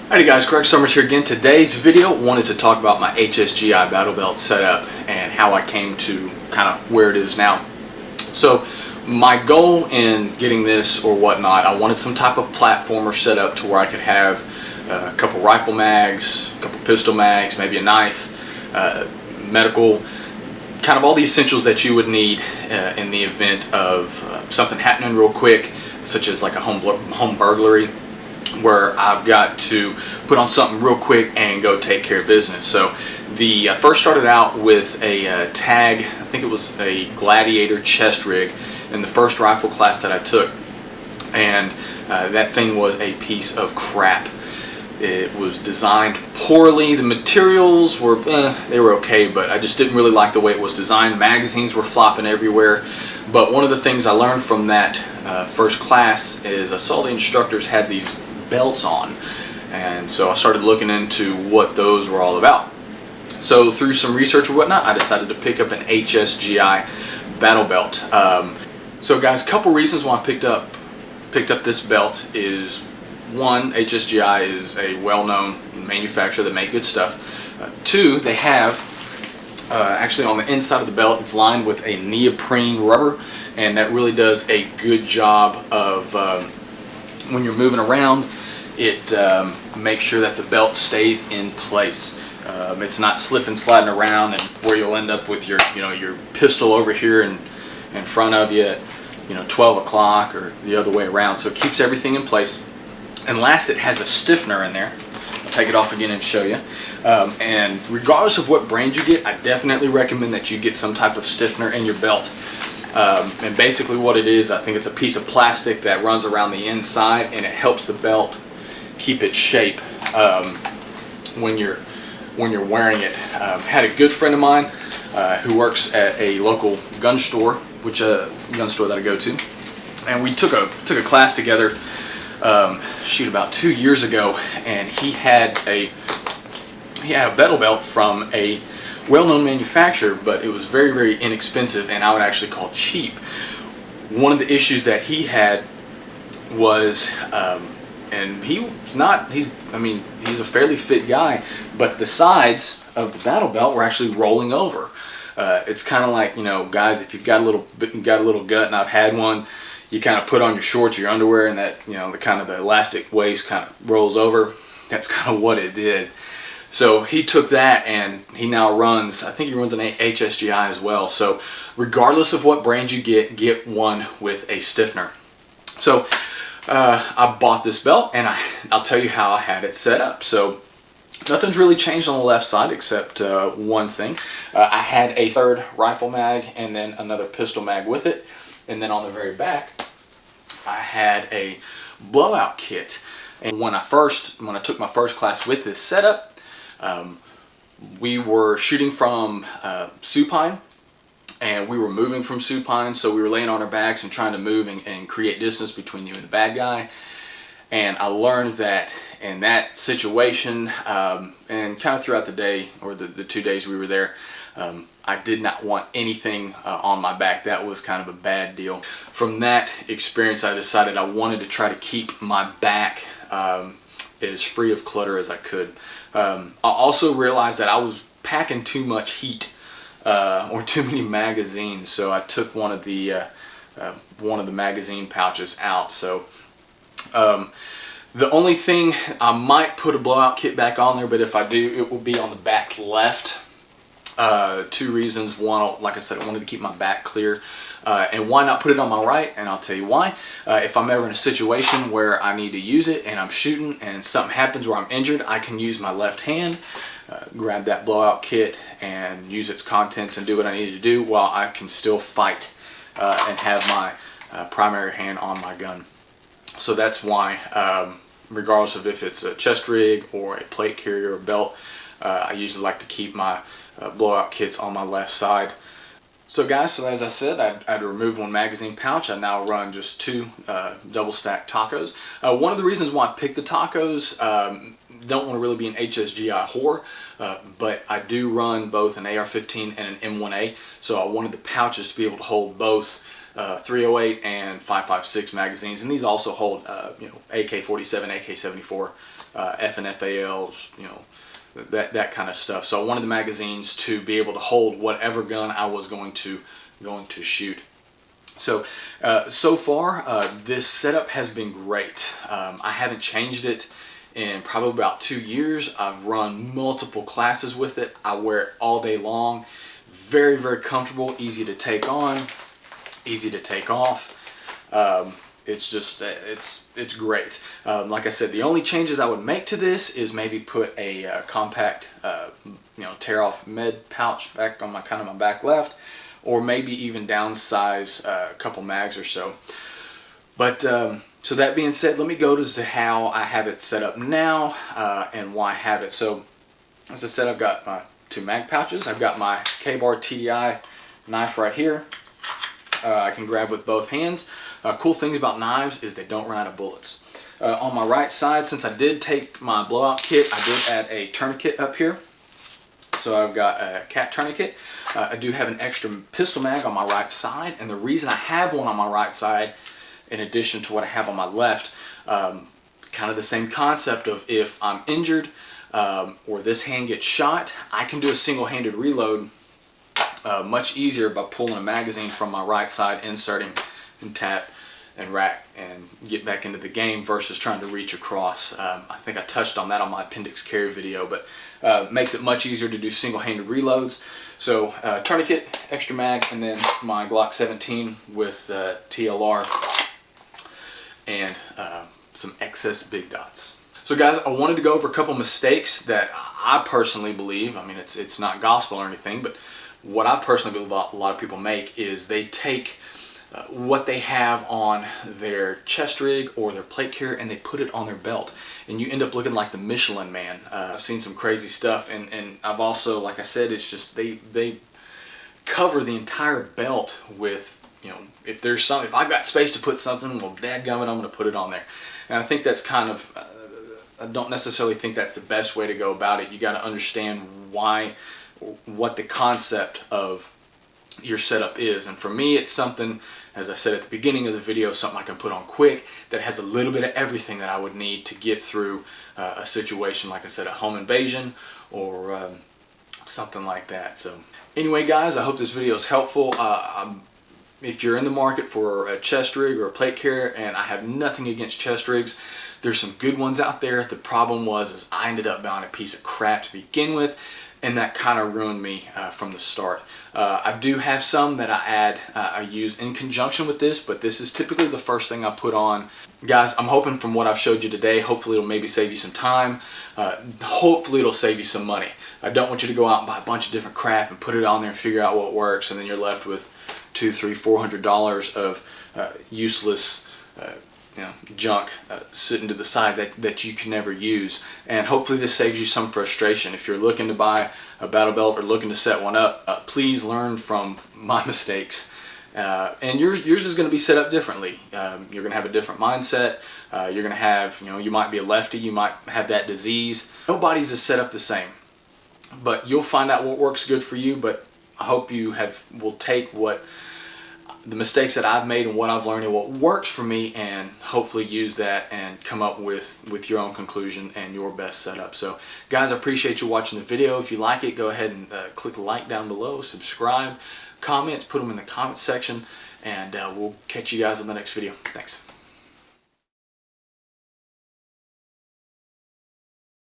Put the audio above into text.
Alrighty guys, Greg Summers here again. Today's video wanted to talk about my HSGI Battle Belt setup and how I came to kind of where it is now. So my goal in getting this or whatnot, I wanted some type of platformer setup to where I could have a couple rifle mags, a couple pistol mags, maybe a knife, medical, kind of all the essentials that you would need in the event of something happening real quick, such as like a home burglary, where I've got to put on something real quick and go take care of business. So the first started out with a tag, I think it was a Gladiator chest rig in the first rifle class that I took, and that thing was a piece of crap. It was designed poorly. The materials were they were okay, but I just didn't really like the way it was designed. Magazines were flopping everywhere. But one of the things I learned from that first class is I saw the instructors had these belts on, and so I started looking into what those were all about. So through some research or whatnot, I decided to pick up an HSGI Battle Belt. So guys, a couple reasons why I picked up this belt is, one, HSGI is a well-known manufacturer that make good stuff. Two, they have actually on the inside of the belt, it's lined with a neoprene rubber, and that really does a good job of when you're moving around, it makes sure that the belt stays in place. It's not slipping, sliding around, and where you'll end up with your your pistol over here in front of you at 12 o'clock or the other way around. So it keeps everything in place. And last, it has a stiffener in there. I'll take it off again and show you. And regardless of what brand you get, I definitely recommend that you get some type of stiffener in your belt. And basically what it is, I think it's a piece of plastic that runs around the inside, and it helps the belt keep its shape when you're wearing it. Had a good friend of mine who works at a local gun store, gun store that I go to, and we took a class together. About 2 years ago, and he had a battle belt from a well-known manufacturer, but it was very, very inexpensive, and I would actually call cheap. One of the issues that he had was, and he's a fairly fit guy, but the sides of the battle belt were actually rolling over. It's kind of like, guys, if you've got a little gut, and I've had one, you kind of put on your shorts, your underwear, and that, the elastic waist kind of rolls over. That's kind of what it did. So he took that, and he now runs, I think he runs an HSGI as well. So regardless of what brand you get one with a stiffener. So I bought this belt, and I'll tell you how I had it set up. So nothing's really changed on the left side except one thing. I had a third rifle mag and then another pistol mag with it. And then on the very back, I had a blowout kit. And when I took my first class with this setup, we were shooting from supine, and we were moving from supine, so we were laying on our backs and trying to move and create distance between you and the bad guy. And I learned that in that situation, and kind of throughout the day, or the 2 days we were there, I did not want anything on my back. That was kind of a bad deal. From that experience, I decided I wanted to try to keep my back as free of clutter as I could. I also realized that I was packing too much heat or too many magazines, so I took one of the magazine pouches out. So the only thing, I might put a blowout kit back on there, but if I do, it will be on the back left. Two reasons. One, like I said, I wanted to keep my back clear. And why not put it on my right? And I'll tell you why. If I'm ever in a situation where I need to use it and I'm shooting and something happens where I'm injured, I can use my left hand, grab that blowout kit and use its contents and do what I need to do while I can still fight and have my primary hand on my gun. So that's why, regardless of if it's a chest rig or a plate carrier or belt, I usually like to keep my blowout kits on my left side. So guys, so as I said, I'd removed one magazine pouch. I now run just two double stack Tacos. One of the reasons why I picked the Tacos, don't want to really be an HSGI whore, but I do run both an AR-15 and an M1A, so I wanted the pouches to be able to hold both .308 and .556 magazines, and these also hold you know, AK-47, AK-74, FNFALs, you know, that kind of stuff. So I wanted the magazines to be able to hold whatever gun I was going to shoot. So so far this setup has been great. I haven't changed it in probably about 2 years. I've run multiple classes with it. I wear it all day long. Very, very comfortable, easy to take on, easy to take off. It's just, it's great. Like I said, the only changes I would make to this is maybe put a compact, you know, tear off med pouch back on my my back left, or maybe even downsize a couple mags or so. But so that being said, let me go to how I have it set up now and why I have it. So as I said, I've got my 2 mag pouches. I've got my KaBar TDI knife right here. I can grab with both hands. Cool things about knives is they don't run out of bullets. On my right side, since I did take my blowout kit, I did add a tourniquet up here. So I've got a cat tourniquet. I do have an extra pistol mag on my right side, and the reason I have one on my right side, in addition to what I have on my left, kind of the same concept of if I'm injured or this hand gets shot, I can do a single-handed reload much easier by pulling a magazine from my right side, inserting and tap and rack and get back into the game versus trying to reach across. I think I touched on that on my appendix carry video, but makes it much easier to do single-handed reloads. So tourniquet, extra mag, and then my Glock 17 with TLR and some excess big dots. So guys, I wanted to go over a couple mistakes that I personally believe, I mean it's not gospel or anything, but what I personally believe a lot of people make is they take what they have on their chest rig or their plate carrier and they put it on their belt, and you end up looking like the Michelin Man. I've seen some crazy stuff, and I've also, like I said, it's just they cover the entire belt with, you know, if there's some, if I've got space to put something, well, dadgummit, I'm going to put it on there. And I think that's kind of, I don't necessarily think that's the best way to go about it. You got to understand what the concept of your setup is, and for me it's something, as I said at the beginning of the video, something I can put on quick that has a little bit of everything that I would need to get through a situation, like I said, a home invasion or something like that. So anyway guys, I hope this video is helpful. If you're in the market for a chest rig or a plate carrier, and I have nothing against chest rigs, there's some good ones out there. The problem was I ended up buying a piece of crap to begin with, and that kind of ruined me from the start. I do have some that I use in conjunction with this, but this is typically the first thing I put on. Guys, I'm hoping from what I've showed you today, hopefully it'll maybe save you some time. Hopefully it'll save you some money. I don't want you to go out and buy a bunch of different crap and put it on there and figure out what works, and then you're left with $200, $300, $400 of useless you know, junk sitting to the side that you can never use. And hopefully this saves you some frustration. If you're looking to buy a battle belt or looking to set one up, please learn from my mistakes. And yours is going to be set up differently. You're going to have a different mindset. You're going to have, you know, you might be a lefty, you might have that disease. Nobody's is set up the same, but you'll find out what works good for you. But I hope you will take what the mistakes that I've made and what I've learned and what works for me, and hopefully use that and come up with your own conclusion and your best setup. So guys, I appreciate you watching the video. If you like it, go ahead and click like down below, subscribe, comments, put them in the comment section, and we'll catch you guys in the next video. Thanks.